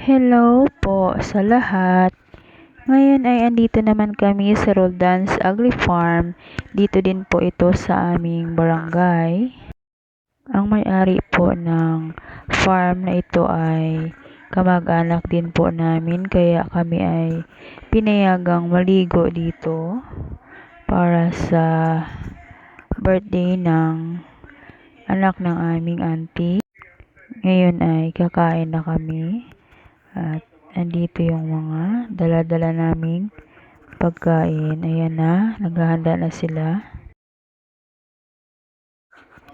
Hello po sa lahat. Ngayon ay andito naman kami sa Roldans Agri Farm. Dito din po ito sa aming barangay. Ang may-ari po ng farm na ito ay kamag-anak din po namin, kaya kami ay pinayagang maligo dito para sa birthday ng anak ng aming auntie. Ngayon ay kakain na kami. At andito yung mga dala-dala naming pagkain. Ayan na, naghahanda na sila.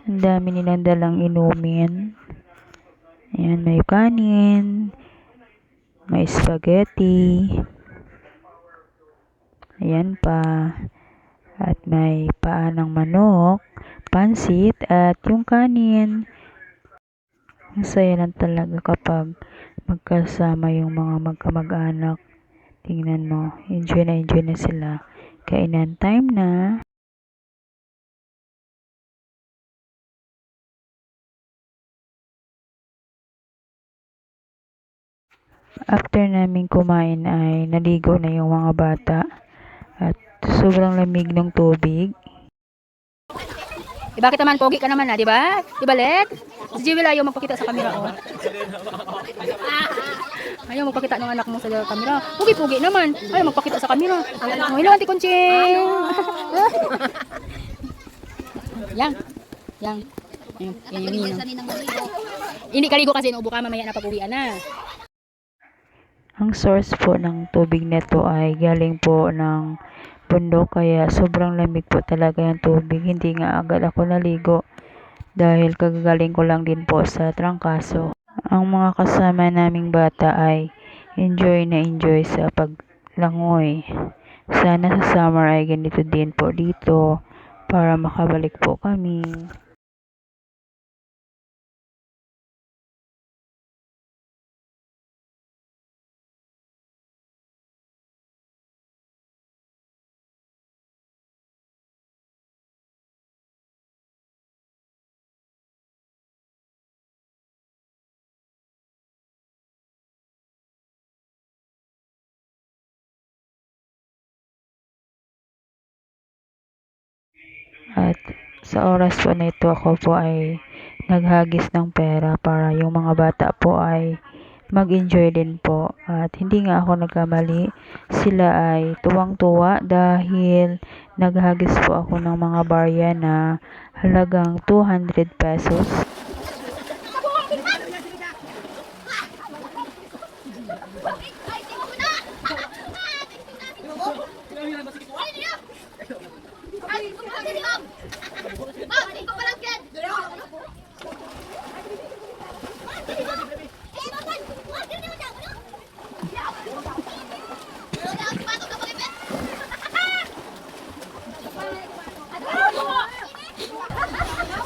Ang dami nilang dalang inumin. Ayan, may kanin, may spaghetti. Ayan pa. At may paa ng manok, pansit, at yung kanin. Ang saya lang talaga kapag magkasama yung mga magkamag-anak. Tingnan mo, enjoy na sila. Kainan time na. After namin kumain ay naligo na yung mga bata. At sobrang lamig ng tubig. Bakit naman pogi ka naman di ba? Di ba, Let? Si Jewel ayaw magpakita sa camera, oh. Ayaw magpakita ng anak mo sa camera. Pogi-pogi naman. Ayaw magpakita sa camera. Oh, hello, Auntie Conching. Yang. Yang. Yan yung ninong. Hindi kaligo kasi inuubo ka, mamaya na pag-uwian na. Ang source po ng tubig nito ay galing po ng bundok, kaya sobrang lamig po talaga yung tubig. Hindi nga agad ako naligo dahil kagagaling ko lang din po sa trangkaso. Ang mga kasama naming bata ay enjoy na enjoy sa paglangoy. Sana sa summer ay ganito din po dito para makabalik po kami. At sa oras po na ito ako po ay naghagis ng pera para yung mga bata po ay mag-enjoy din po. At hindi nga ako nagkamali, sila ay tuwang-tuwa dahil naghagis po ako ng mga barya na halagang 200 pesos.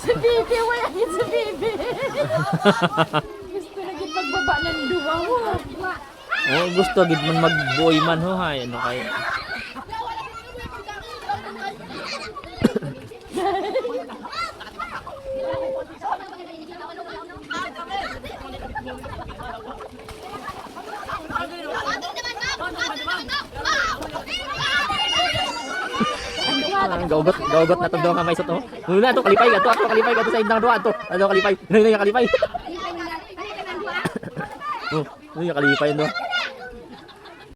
Si Bibi, wala yun si Bibi. Gusto na gid magbaba ng duwang. Oh, gusto gid man magbuoy man ho hay ano kay. Gaugot na to daw nga may sot oh. Muna to kalipay ato sa indang do ato. Kalipay. Ano kalipay? Oh, kalipay no.